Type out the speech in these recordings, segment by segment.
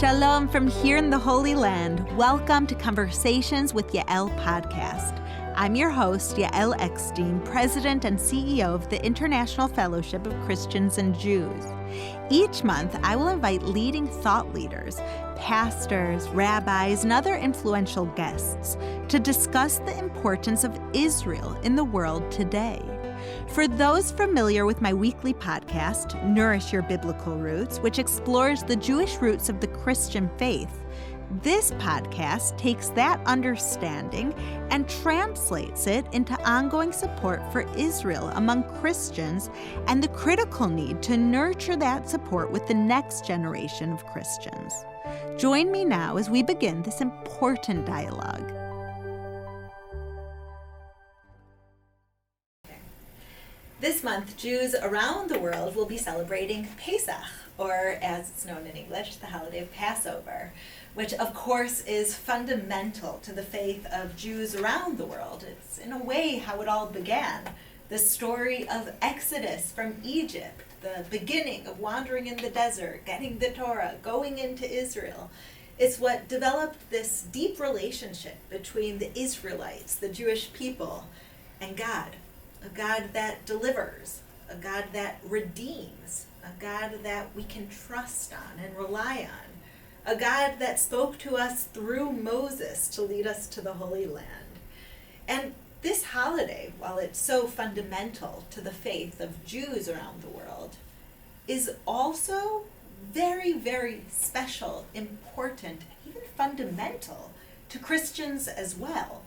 Shalom from here in the Holy Land. Welcome to Conversations with Yael podcast. I'm your host, Yael Eckstein, President and CEO of the International Fellowship of Christians and Jews. Each month, I will invite leading thought leaders, pastors, rabbis, and other influential guests to discuss the importance of Israel in the world today. For those familiar with my weekly podcast, Nourish Your Biblical Roots, which explores the Jewish roots of the Christian faith, this podcast takes that understanding and translates it into ongoing support for Israel among Christians and the critical need to nurture that support with the next generation of Christians. Join me now as we begin this important dialogue. This month, Jews around the world will be celebrating Pesach, or as it's known in English, the holiday of Passover, which of course is fundamental to the faith of Jews around the world. It's in a way how it all began. The story of Exodus from Egypt, the beginning of wandering in the desert, getting the Torah, going into Israel. It's what developed this deep relationship between the Israelites, the Jewish people, and God. A God that delivers, a God that redeems, a God that we can trust on and rely on, a God that spoke to us through Moses to lead us to the Holy Land. And this holiday, while it's so fundamental to the faith of Jews around the world, is also very, very special, important, even fundamental to Christians as well.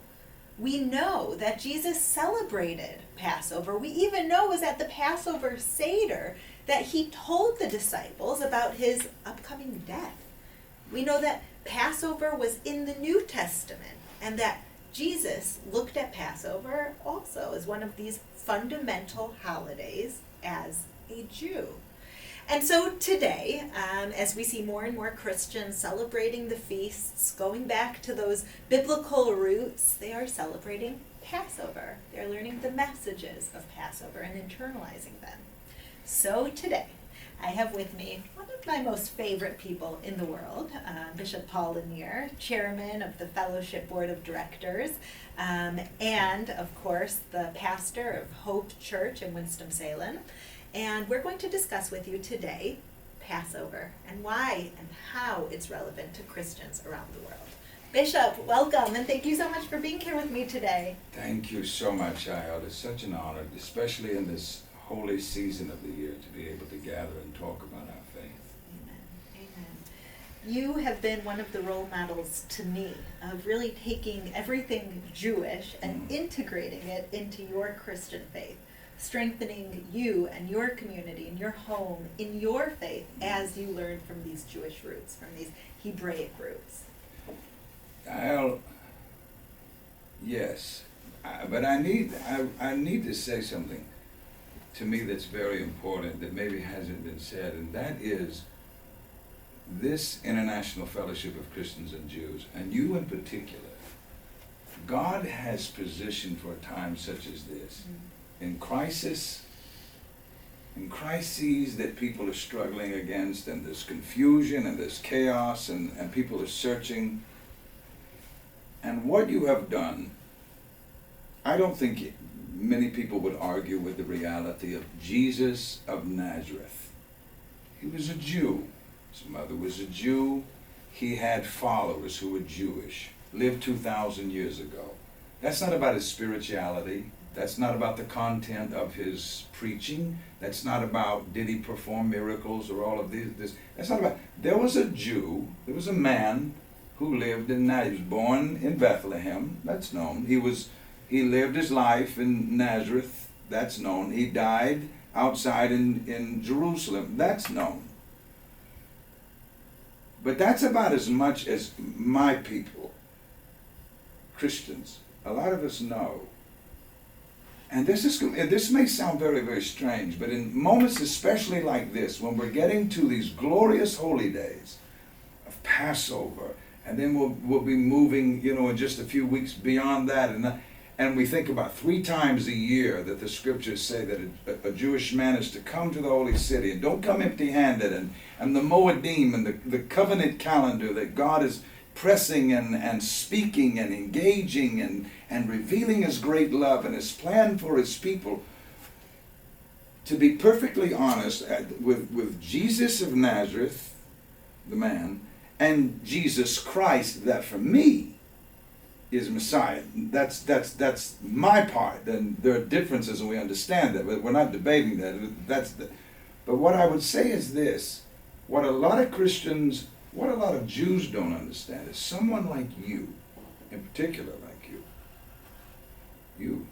We know that Jesus celebrated Passover. We even know it was at the Passover Seder that he told the disciples about his upcoming death. We know that Passover was in the New Testament and that Jesus looked at Passover also as one of these fundamental holidays as a Jew. And so today, as we see more and more Christians celebrating the feasts, going back to those biblical roots, they are celebrating Passover. They're learning the messages of Passover and internalizing them. So today, I have with me one of my most favorite people in the world, Bishop Paul Lanier, chairman of the Fellowship Board of Directors, and of course, the pastor of Hope Church in Winston-Salem. And we're going to discuss with you today Passover and why and how it's relevant to Christians around the world. Bishop, welcome, and thank you so much for being here with me today. Thank you so much, Yael. It's such an honor, especially in this holy season of the year, to be able to gather and talk about our faith. Amen. Amen. You have been one of the role models to me of really taking everything Jewish and integrating it into your Christian faith, strengthening you and your community and your home in your faith as you learn from these Jewish roots, from these Hebraic roots. Yes, but I need to say something to me that's very important that maybe hasn't been said, and that is this International Fellowship of Christians and Jews, and you in particular, God has positioned for a time such as this. In crises that people are struggling against, and there's confusion and there's chaos and people are searching. And what you have done, I don't think many people would argue with the reality of Jesus of Nazareth. He was a Jew. His mother was a Jew. He had followers who were Jewish, lived 2,000 years ago. That's not about his spirituality. That's not about the content of his preaching. That's not about did he perform miracles or all of this. That's not about. There was a Jew, there was a man who lived in Nazareth. He was born in Bethlehem, that's known. He lived his life in Nazareth, that's known. He died outside in Jerusalem, that's known. But that's about as much as my people, Christians, a lot of us know. And this may sound very, very strange, but in moments especially like this, when we're getting to these glorious holy days of Passover, and then we'll be moving, in just a few weeks beyond that, And we think about 3 times a year that the scriptures say that a Jewish man is to come to the holy city and don't come empty-handed, and the Moedim and the covenant calendar that God is pressing and speaking and engaging and revealing his great love and his plan for his people. To be perfectly honest, with Jesus of Nazareth, the man, and Jesus Christ, that for me is Messiah. That's my part. And there are differences and we understand that, but we're not debating that. But what I would say is this: what a lot of Christians, what a lot of Jews don't understand is someone like you, in particular like you,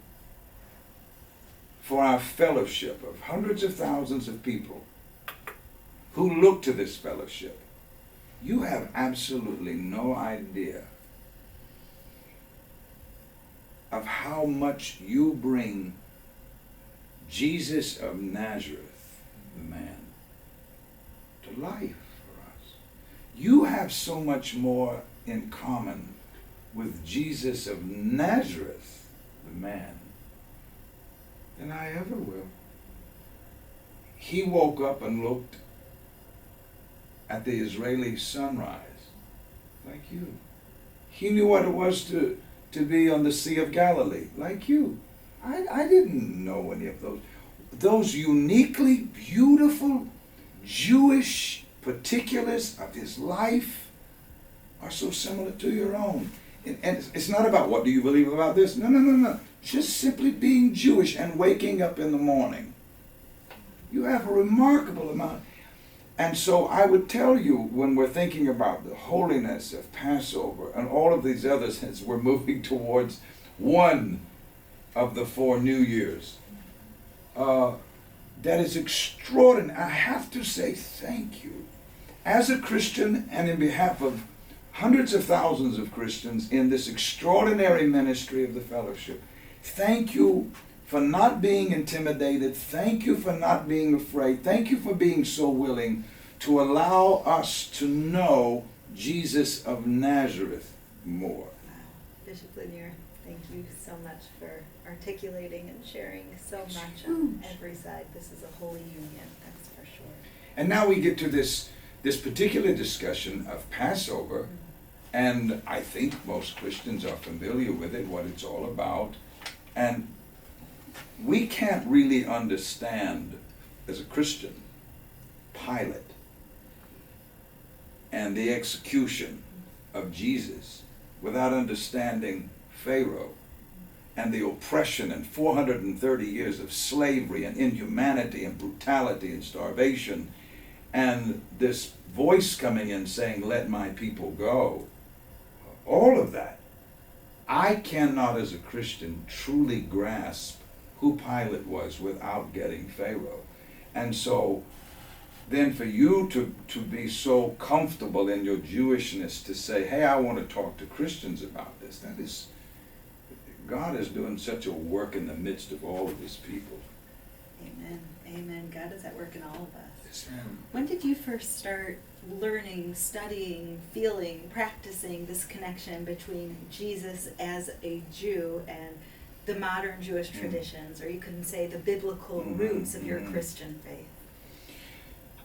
for our fellowship of hundreds of thousands of people who look to this fellowship, you have absolutely no idea of how much you bring Jesus of Nazareth, the man, to life for us. You have so much more in common with Jesus of Nazareth, the man, than I ever will. He woke up and looked at the Israeli sunrise like you. He knew what it was to be on the Sea of Galilee like you. I didn't know any of those. Those uniquely beautiful Jewish particulars of his life are so similar to your own. And it's not about what do you believe about this. No. Just simply being Jewish and waking up in the morning. You have a remarkable amount. And so I would tell you, when we're thinking about the holiness of Passover and all of these others, as we're moving towards one of the 4 New Years, that is extraordinary. I have to say thank you. As a Christian and in behalf of hundreds of thousands of Christians in this extraordinary ministry of the fellowship, thank you for not being intimidated. Thank you for not being afraid. Thank you for being so willing to allow us to know Jesus of Nazareth more. Wow. Bishop Lanier, thank you so much for articulating and sharing so much on every side. This is a holy union, that's for sure. And now we get to this particular discussion of Passover, mm-hmm. And I think most Christians are familiar with it, what it's all about. And we can't really understand, as a Christian, Pilate and the execution of Jesus without understanding Pharaoh and the oppression and 430 years of slavery and inhumanity and brutality and starvation, and this voice coming in saying, "Let my people go." All of that. I cannot, as a Christian, truly grasp who Pilate was without getting Pharaoh. And so then for you to be so comfortable in your Jewishness to say, hey, I want to talk to Christians about this, that is, God is doing such a work in the midst of all of his people. Amen. Amen. God is at work in all of us. Yes, ma'am. When did you first start learning, studying, feeling, practicing this connection between Jesus as a Jew and the modern Jewish traditions, or you can say the biblical roots of your Christian faith?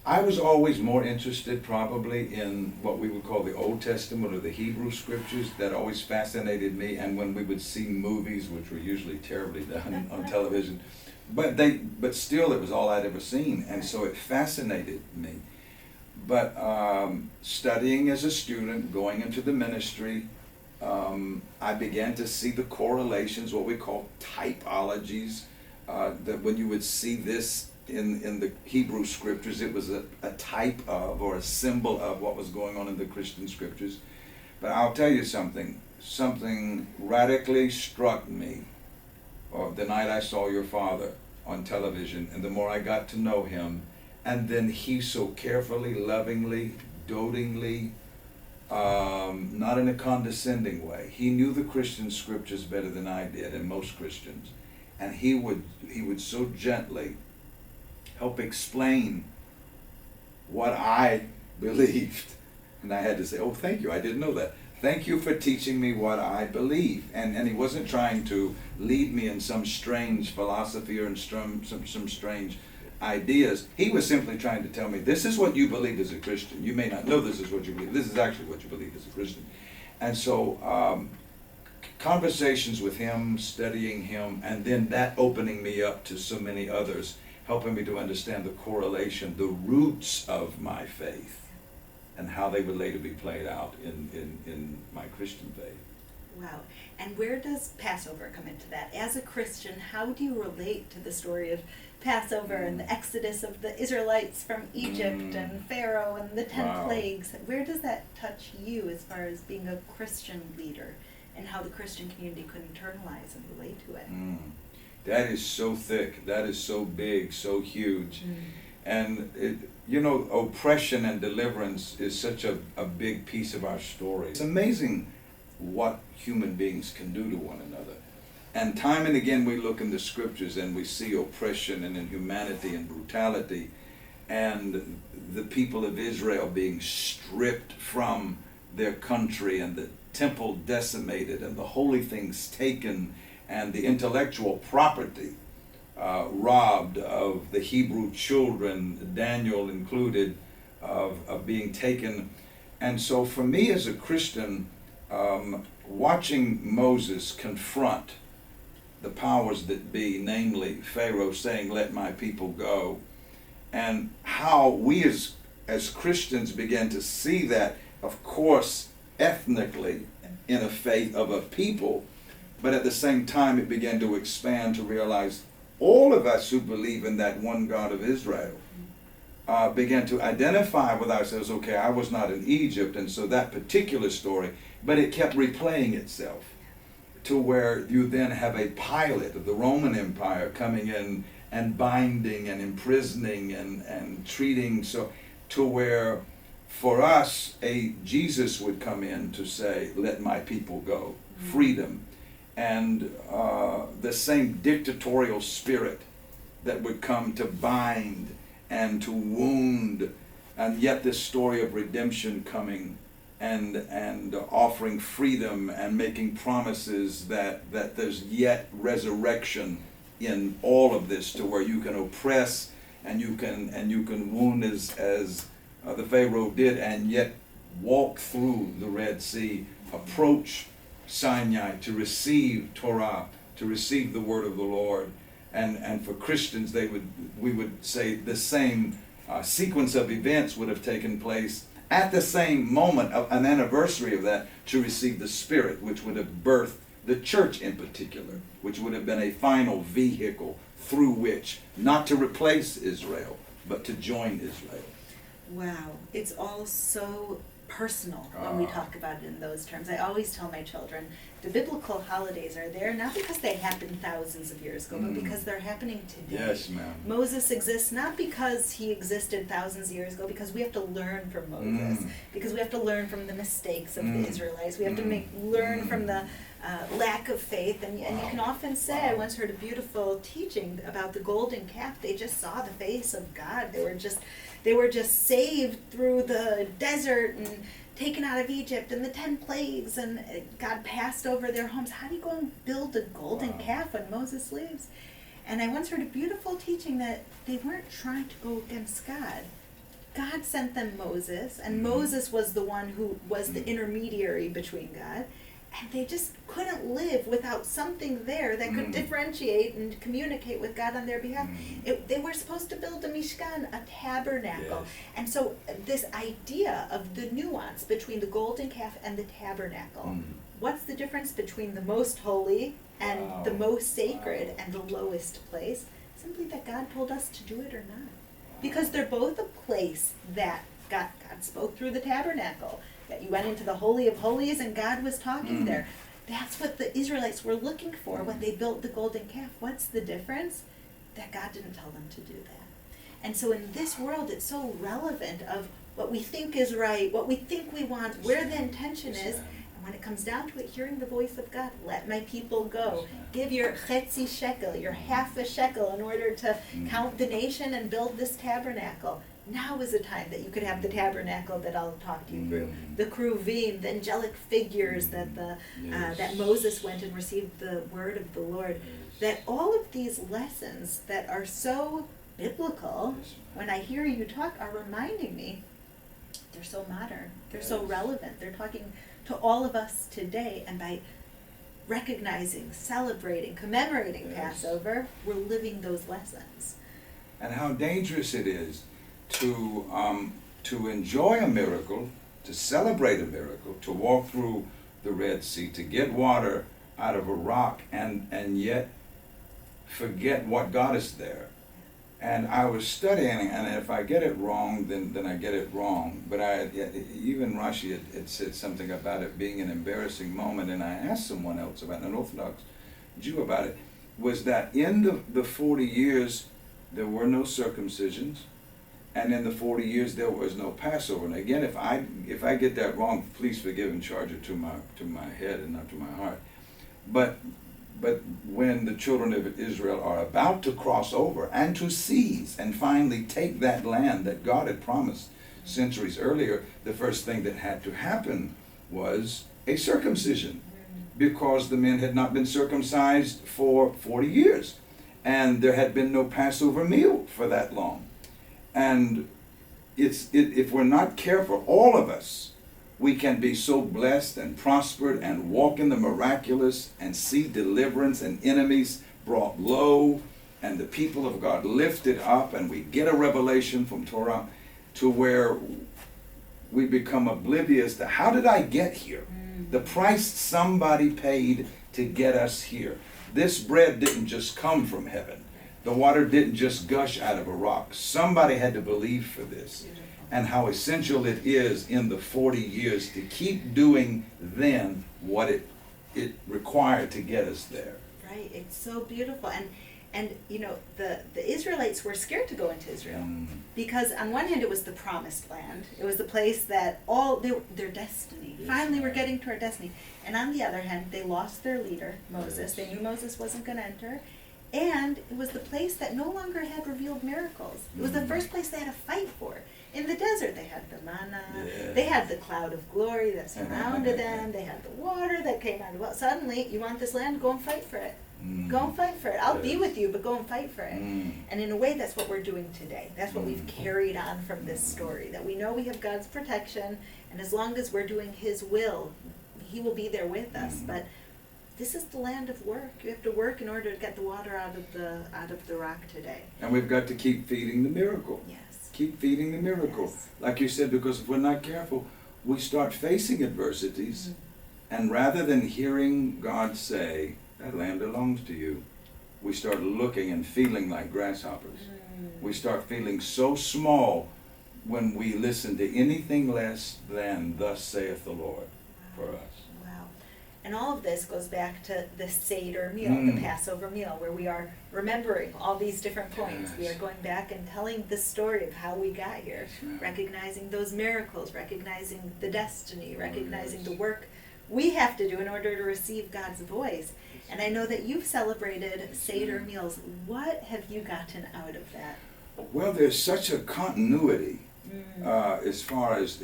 I was always more interested probably in what we would call the Old Testament or the Hebrew scriptures. That always fascinated me, and when we would see movies, which were usually terribly done on television, but still it was all I'd ever seen, and so it fascinated me. But studying as a student, going into the ministry, I began to see the correlations, what we call typologies, that when you would see this in the Hebrew scriptures, it was a type of or a symbol of what was going on in the Christian scriptures. But I'll tell you something radically struck me the night I saw your father on television, and the more I got to know him, and then he so carefully, lovingly, dotingly, not in a condescending way. He knew the Christian scriptures better than I did, and most Christians. And he would so gently help explain what I believed. And I had to say, oh, thank you, I didn't know that. Thank you for teaching me what I believe. And he wasn't trying to lead me in some strange philosophy or in some strange ideas. He was simply trying to tell me, this is what you believe as a Christian. You may not know this is what you believe. This is actually what you believe as a Christian. And so conversations with him, studying him, and then that opening me up to so many others, helping me to understand the correlation, the roots of my faith, and how they would later be played out in my Christian faith. Wow. And where does Passover come into that? As a Christian, how do you relate to the story of Passover and the exodus of the Israelites from Egypt and Pharaoh and the 10 plagues? Where does that touch you as far as being a Christian leader and how the Christian community could internalize and relate to it? That is so thick. That is so big, so huge. And oppression and deliverance is such a big piece of our story. It's amazing what human beings can do to one another. And time and again we look in the scriptures and we see oppression and inhumanity and brutality, and the people of Israel being stripped from their country, and the temple decimated, and the holy things taken, and the intellectual property robbed of the Hebrew children, Daniel included, of being taken. And so for me as a Christian, watching Moses confront the powers that be, namely Pharaoh saying, let my people go, and how we as Christians began to see that, of course, ethnically in a faith of a people, but at the same time it began to expand to realize all of us who believe in that one God of Israel began to identify with ourselves. Okay, I was not in Egypt, and so that particular story, but it kept replaying itself to where you then have a Pilate of the Roman Empire coming in and binding and imprisoning and treating, so to where for us a Jesus would come in to say, let my people go, freedom. And the same dictatorial spirit that would come to bind and to wound, and yet this story of redemption coming and offering freedom and making promises that there's yet resurrection in all of this, to where you can oppress and you can wound as the Pharaoh did, and yet walk through the Red Sea, approach Sinai to receive Torah, to receive the word of the Lord. And for Christians, we would say the same sequence of events would have taken place at the same moment, of an anniversary of that, to receive the Spirit, which would have birthed the church in particular, which would have been a final vehicle through which, not to replace Israel, but to join Israel. Wow, it's all so personal when we talk about it in those terms. I always tell my children, the biblical holidays are there not because they happened thousands of years ago, but because they're happening today. Yes, ma'am. Moses exists not because he existed thousands of years ago, because we have to learn from Moses, because we have to learn from the mistakes of the Israelites. We have to learn from the lack of faith. And you can often say, I once heard a beautiful teaching about the golden calf. They just saw the face of God. They were just saved through the desert and taken out of Egypt and the 10 plagues, and God passed over their homes. How do you go and build a golden calf when Moses leaves? And I once heard a beautiful teaching that they weren't trying to go against God. God sent them Moses, and Moses was the one who was the intermediary between God. And they just couldn't live without something there that could differentiate and communicate with God on their behalf. They were supposed to build a mishkan, a tabernacle. Yes. And so this idea of the nuance between the golden calf and the tabernacle. What's the difference between the most holy and the most sacred and the lowest place? Simply that God told us to do it or not. Because they're both a place that God spoke through the tabernacle. That you went into the Holy of Holies and God was talking there. That's what the Israelites were looking for when they built the golden calf. What's the difference? That God didn't tell them to do that. And so in this world, it's so relevant of what we think is right, what we think we want, where the intention is. And when it comes down to it, hearing the voice of God, let my people go. Give your chetzi shekel, your half a shekel, in order to count the nation and build this tabernacle. Now is a time that you could have the tabernacle that I'll talk to you through, Mm. the Kruvim, the angelic figures that Yes. that Moses went and received the word of the Lord. Yes. That all of these lessons that are so biblical, Yes, ma'am. when I hear you talk, are reminding me they're so modern, they're so Yes. relevant, they're talking to all of us today, and by recognizing, celebrating, commemorating Yes. Passover, we're living those lessons. And how dangerous it is to enjoy a miracle, to celebrate a miracle, to walk through the Red Sea, to get water out of a rock, and yet forget what got us there. And I was studying, and if I get it wrong, then I get it wrong. But even Rashi had said something about it being an embarrassing moment, and I asked someone else about it, an Orthodox Jew about it, was that in the 40 years, there were no circumcisions, and in the 40 years there was no Passover. And again, if I get that wrong, please forgive and charge it to my head and not to my heart. But when the children of Israel are about to cross over and to seize and finally take that land that God had promised centuries earlier, the first thing that had to happen was a circumcision, because the men had not been circumcised for 40 years. And there had been no Passover meal for that long. And if we're not careful, all of us, we can be so blessed and prospered and walk in the miraculous and see deliverance and enemies brought low and the people of God lifted up, and we get a revelation from Torah to where we become oblivious to how did I get here? The price somebody paid to get us here. This bread didn't just come from heaven. The water didn't just gush out of a rock. Somebody had to believe for this. And how essential it is in the 40 years to keep doing then what it required to get us there. Right, it's so beautiful. And you know, the Israelites were scared to go into Israel. Because on one hand it was the promised land. It was the place that their destiny. Yes, Finally we're ma'am. getting to our destiny. And on the other hand, they lost their leader, Moses. Yes. They knew Moses wasn't going to enter. And it was the place that no longer had revealed miracles. It was the first place they had to fight for. In the desert, they had the manna. Yes. They had the cloud of glory that surrounded them. They had the water that came out of it. Suddenly, you want this land? Go and fight for it. Go and fight for it. I'll be Yes. with you, but go and fight for it. And in a way, that's what we're doing today. That's what we've carried on from this story, that we know we have God's protection, and as long as we're doing His will, He will be there with us. But this is the land of work. You have to work in order to get the water out of the rock today. And we've got to keep feeding the miracle. Yes. Keep feeding the miracle. Yes. Like you said, because if we're not careful, we start facing adversities, and rather than hearing God say, that land belongs to you, we start looking and feeling like grasshoppers. We start feeling so small when we listen to anything less than thus saith the Lord for us. Wow. And all of this goes back to the Seder meal, the Passover meal, where we are remembering all these different points. Yes. We are going back and telling the story of how we got here, Yes, ma'am. recognizing those miracles, recognizing the destiny, recognizing yes. the work we have to do in order to receive God's voice. And I know that you've celebrated Seder meals. What have you gotten out of that? Well, there's such a continuity as far as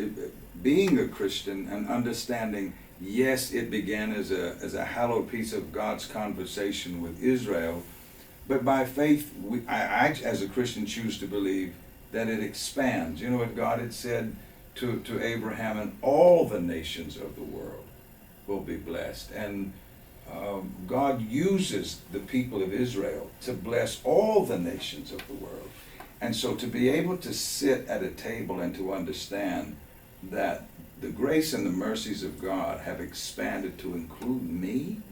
being a Christian and understanding, yes, it began as a hallowed piece of God's conversation with Israel, but by faith, I as a Christian choose to believe that it expands. You know what God had said to Abraham, and all the nations of the world will be blessed. And God uses the people of Israel to bless all the nations of the world. And so to be able to sit at a table and to understand that the grace and the mercies of God have expanded to include me,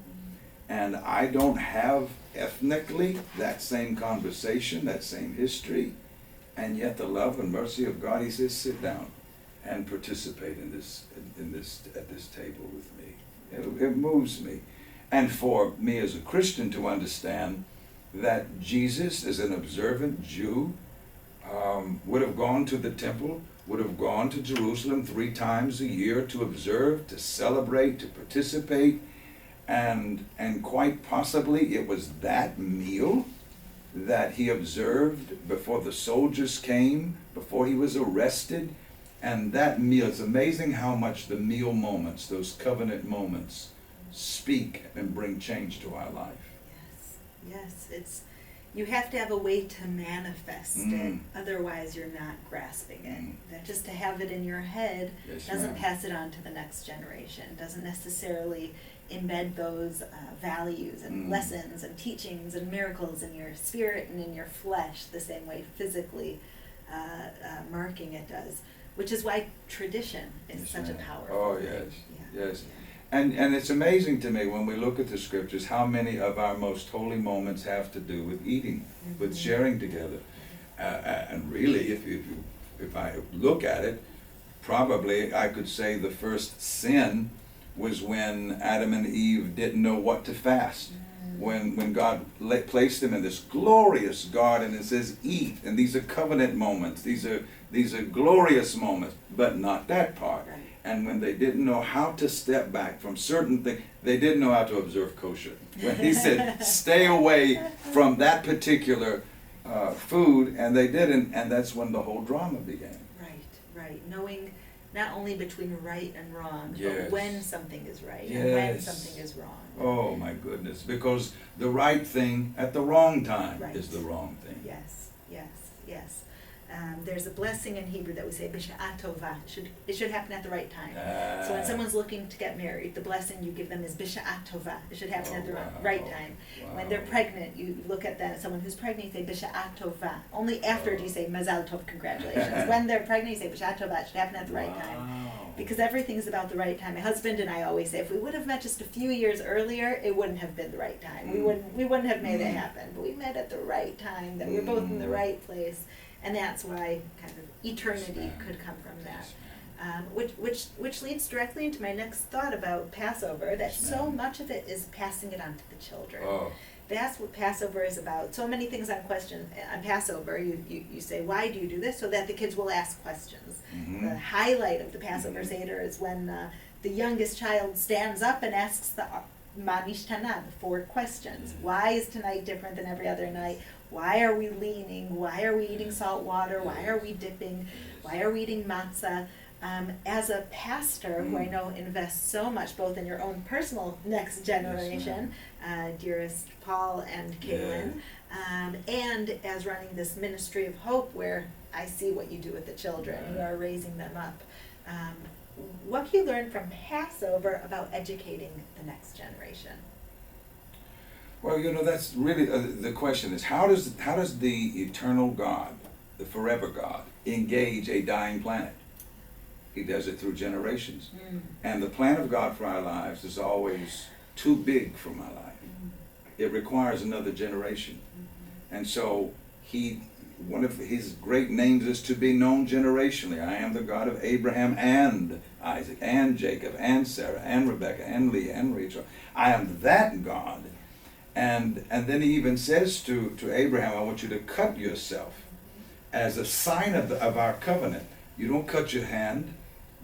and I don't have ethnically that same conversation, that same history, and yet the love and mercy of God, He says, sit down and participate at this table with me. It moves me. And for me as a Christian to understand that Jesus, as an observant Jew, would have gone to the temple, would have gone to Jerusalem 3 times a year to observe, to celebrate, to participate, and quite possibly it was that meal that he observed before the soldiers came, before he was arrested. And that meal, it's amazing how much the meal moments, those covenant moments, speak and bring change to our life. Yes, you have to have a way to manifest it, otherwise you're not grasping it. That just to have it in your head doesn't pass it on to the next generation, doesn't necessarily embed those values and lessons and teachings and miracles in your spirit and in your flesh the same way physically marking it does, which is why tradition is such a powerful thing. Yes. And it's amazing to me when we look at the scriptures how many of our most holy moments have to do with eating, with sharing together. And really, if I look at it, probably I could say the first sin was when Adam and Eve didn't know what to fast. When God placed them in this glorious garden and says, eat, and these are covenant moments, these are glorious moments, but not that part. Right. And when they didn't know how to step back from certain things, they didn't know how to observe kosher. When he said, stay away from that particular food, and they didn't, and that's when the whole drama began. Right. Knowing not only between right and wrong, Yes. but when something is right and Yes. when something is wrong. Oh my goodness, because the right thing at the wrong time Right. is the wrong thing. Yes. There's a blessing in Hebrew that we say, Bisha'at Tovah. It should happen at the right time. So when someone's looking to get married, the blessing you give them is Bisha'at Tovah. It should happen at the right time. Wow. When they're pregnant, you look at that, someone who's pregnant, you say Bisha'at Tovah. Only after do you say Mazal Tov, congratulations. When they're pregnant, you say Bisha'at Tovah. It should happen at the right time. Because everything's about the right time. My husband and I always say, if we would have met just a few years earlier, it wouldn't have been the right time. We wouldn't have made it happen. But we met at the right time, that we were both in the right place. And that's why kind of eternity could come from that. Which leads directly into my next thought about Passover, that so much of it is passing it on to the children. That's what Passover is about. So many things on Passover, you say, why do you do this? So that the kids will ask questions. The highlight of the Passover Seder is when the youngest child stands up and asks the Manishtana, the 4 questions. Why is tonight different than every other night? Why are we leaning? Why are we eating salt water? Why are we dipping? Why are we eating matzah? As a pastor who I know invests so much both in your own personal next generation, dearest Paul and Caitlin, and as running this ministry of hope where I see what you do with the children. You are raising them up. What can you learn from Passover about educating the next generation? Well, that's really the question is how does the eternal God, the forever God, engage a dying planet? He does it through generations. And the plan of God for our lives is always too big for my life. It requires another generation. And so one of his great names is to be known generationally. I am the God of Abraham and Isaac and Jacob and Sarah and Rebekah and Leah and Rachel. I am that God. And then he even says to Abraham, I want you to cut yourself as a sign of our covenant. You don't cut your hand,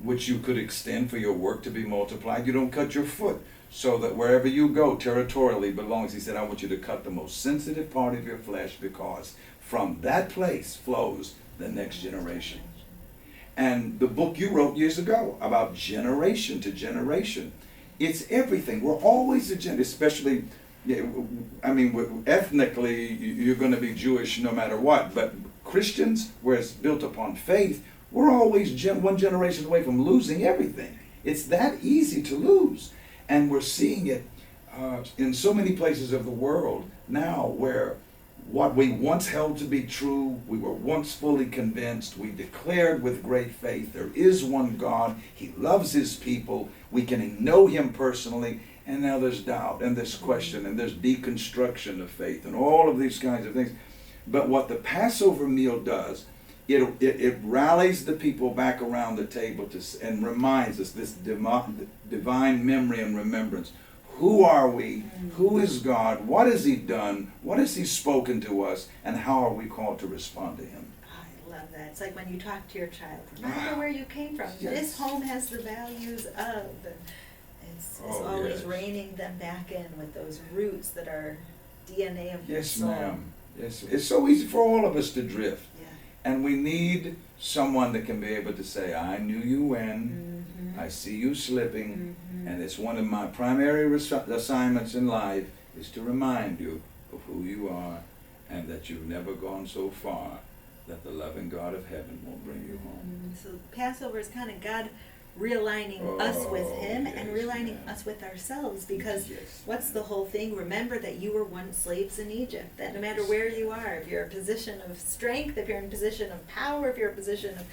which you could extend for your work to be multiplied. You don't cut your foot, so that wherever you go territorially belongs. He said, I want you to cut the most sensitive part of your flesh, because from that place flows the next generation. And the book you wrote years ago about generation to generation, it's everything. We're always a generation, especially, ethnically, you're going to be Jewish no matter what, but Christians, where it's built upon faith, we're always one generation away from losing everything. It's that easy to lose. And we're seeing it in so many places of the world now, where what we once held to be true, we were once fully convinced, we declared with great faith, there is one God, he loves his people, we can know him personally, and now there's doubt, and there's question, and there's deconstruction of faith, and all of these kinds of things. But what the Passover meal does, it rallies the people back around the table and reminds us this divine memory and remembrance. Who are we? Who is God? What has he done? What has he spoken to us? And how are we called to respond to him? I love that. It's like when you talk to your child, remember where you came from. Yes. This home has the values of. It's always reining them back in with those roots that are DNA of your soul. Yes, ma'am. It's so easy for all of us to drift. Yeah. And we need someone that can be able to say, I knew you when, I see you slipping, and it's one of my primary assignments in life is to remind you of who you are and that you've never gone so far that the loving God of heaven will bring you home. So Passover is kind of God realigning us with Him and yes, realigning ma'am. us with ourselves, because Yes, what's ma'am. the whole thing? Remember that you were once slaves in Egypt, that no matter where you are, if you're in a position of strength, if you're in a position of power, if you're in a position of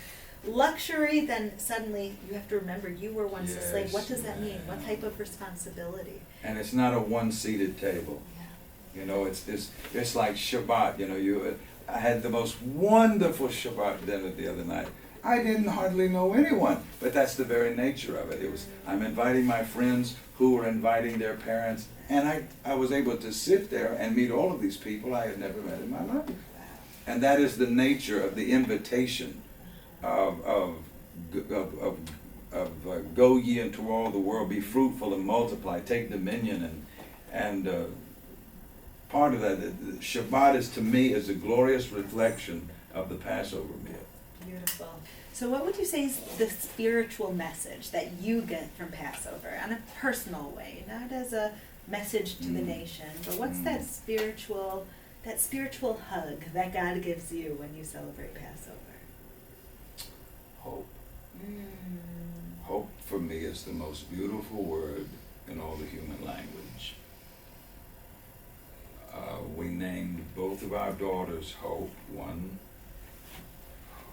luxury, then suddenly you have to remember you were once a slave. Yes, What does that mean? What ma'am. type of responsibility? And it's not a one-seated table. Yeah. You know, it's like Shabbat. You know, I had the most wonderful Shabbat dinner the other night. I didn't hardly know anyone, but that's the very nature of it. I'm inviting my friends who were inviting their parents, and I was able to sit there and meet all of these people I had never met in my life. And that is the nature of the invitation of go ye into all the world, be fruitful and multiply, take dominion, and part of that, the Shabbat is to me is a glorious reflection of the Passover meal. Beautiful. So what would you say is the spiritual message that you get from Passover on a personal way, not as a message to the nation, but what's that spiritual hug that God gives you when you celebrate Passover? Hope. Hope for me is the most beautiful word in all the human language. We named both of our daughters Hope, one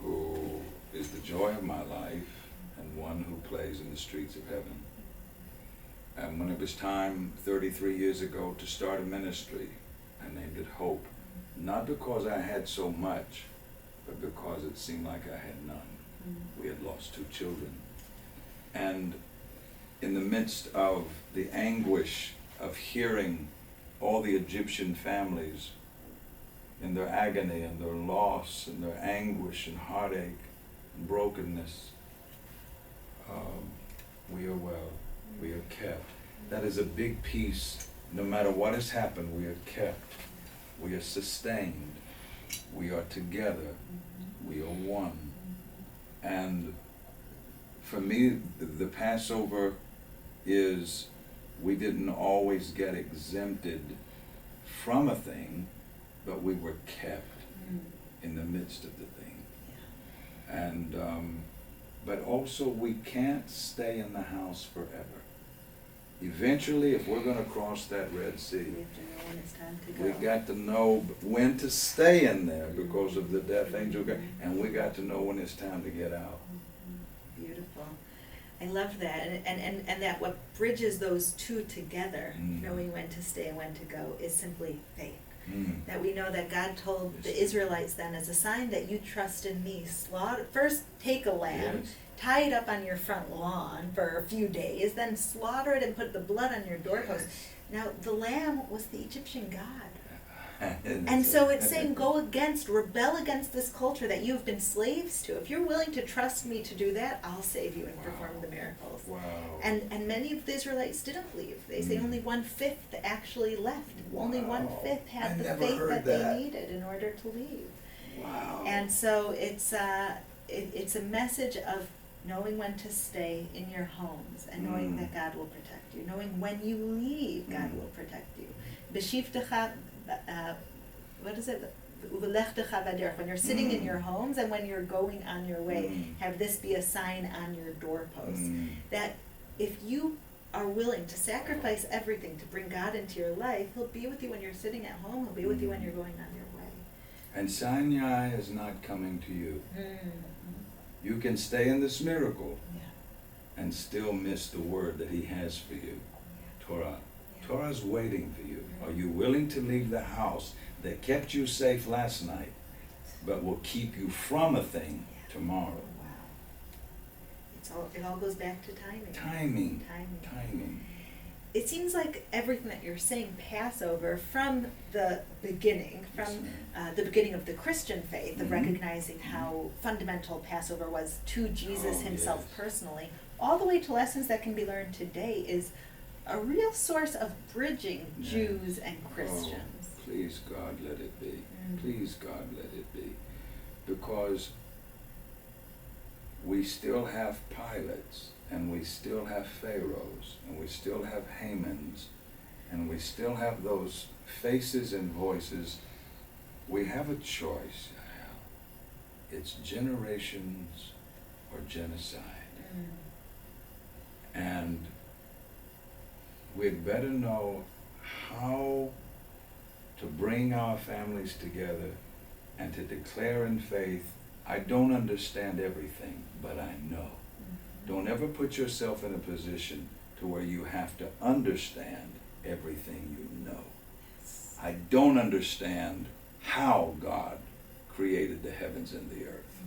who is the joy of my life and one who plays in the streets of heaven. And when it was time 33 years ago to start a ministry, I named it Hope, not because I had so much, but because it seemed like I had none. We had lost 2 children. And in the midst of the anguish of hearing all the Egyptian families in their agony and their loss and their anguish and heartache and brokenness, we are well, we are kept. That is a big piece. No matter what has happened, we are kept, we are sustained, we are together, we are one. And for me, the Passover is, we didn't always get exempted from a thing, but we were kept in the midst of the thing. And, but also we can't stay in the house forever. Eventually, if we're going to cross that Red Sea, We have to know when it's time to go. we got to know when to stay in there because of the death angel, and we got to know when it's time to get out. Beautiful. I love that. And that what bridges those two together, knowing when to stay and when to go, is simply faith. That we know that God told the Israelites then, as a sign that you trust in me, first take a lamb, Yes. tie it up on your front lawn for a few days, then slaughter it and put the blood on your doorpost. Now, the lamb was the Egyptian god. And so it's saying, rebel against this culture that you've been slaves to. If you're willing to trust me to do that, I'll save you and perform the miracles. Wow. And many of the Israelites didn't leave. They say only 1/5 actually left. Only Wow. 1/5 had I the never faith heard that that. they needed in order to leave. Wow. And so it's a message of knowing when to stay in your homes and knowing that God will protect you. Knowing when you leave, God will protect you. B'shivtecha, what is it? When you're sitting in your homes and when you're going on your way, have this be a sign on your doorpost. That if you are willing to sacrifice everything to bring God into your life, He'll be with you when you're sitting at home. He'll be with you when you're going on your way. And Sinai is not coming to you. You can stay in this miracle and still miss the word that He has for you. Torah. Torah's waiting for you. Are you willing to leave the house that kept you safe last night, but will keep you from a thing tomorrow? Wow. It all goes back to timing. Timing. It seems like everything that you're saying, Passover, from the beginning, the beginning of the Christian faith, of recognizing how fundamental Passover was to Jesus himself personally, all the way to lessons that can be learned today, is a real source of bridging Jews and Christians. Oh, please, God, let it be. Please, God, let it be. Because we still have Pilates, and we still have Pharaohs, and we still have Hamans, and we still have those faces and voices. We have a choice. It's generations or genocide. And we'd better know how to bring our families together and to declare in faith, I don't understand everything, but I know. Don't ever put yourself in a position to where you have to understand everything you know. I don't understand how God created the heavens and the earth,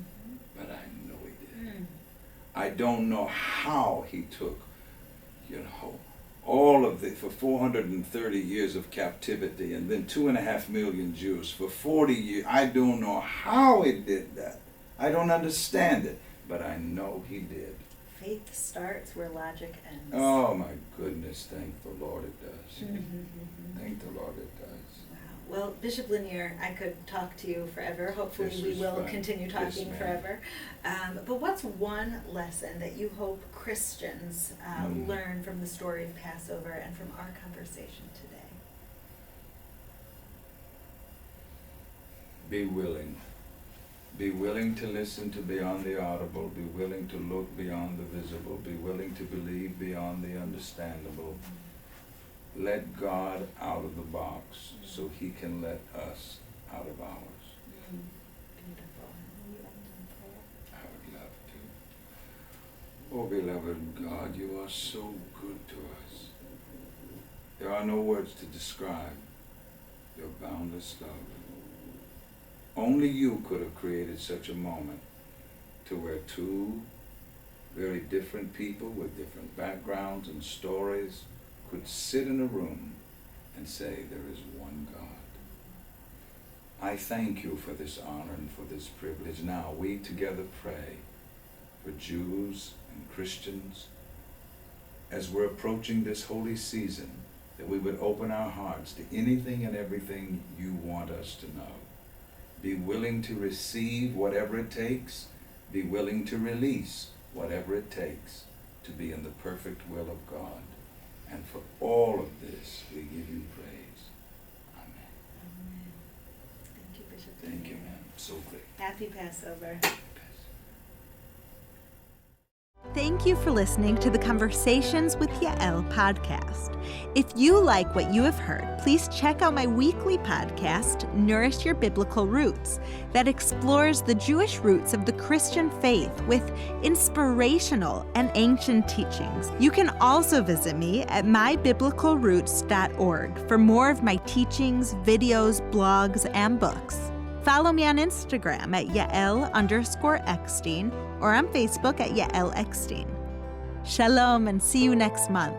but I know He did. I don't know how He took, all of the, for 430 years of captivity, and then 2.5 million Jews for 40 years. I don't know how He did that. I don't understand it, but I know He did. Faith starts where logic ends. Oh my goodness, thank the Lord it does. Thank the Lord it does. Wow. Well, Bishop Lanier, I could talk to you forever. Hopefully we will continue talking forever. But what's one lesson that you hope Christians learn from the story of Passover and from our conversation today? Be willing. Be willing to listen to beyond the audible. Be willing to look beyond the visible. Be willing to believe beyond the understandable. Let God out of the box so He can let us out of ours. Beautiful. Will you end in prayer? I would love to. Oh, beloved God, You are so good to us. There are no words to describe Your boundless love. Only You could have created such a moment to where two very different people with different backgrounds and stories could sit in a room and say, there is one God. I thank You for this honor and for this privilege. Now we together pray for Jews and Christians as we're approaching this holy season, that we would open our hearts to anything and everything You want us to know. Be willing to receive whatever it takes. Be willing to release whatever it takes to be in the perfect will of God. And for all of this, we give You praise. Amen. Amen. Thank you, Bishop. Thank you, ma'am. So great. Happy Passover. Thank you for listening to the Conversations with Yael podcast. If you like what you have heard, please check out my weekly podcast, Nourish Your Biblical Roots, that explores the Jewish roots of the Christian faith with inspirational and ancient teachings. You can also visit me at mybiblicalroots.org for more of my teachings, videos, blogs, and books. Follow me on Instagram at Yael_Eckstein or on Facebook at Yael Eckstein. Shalom and see you next month.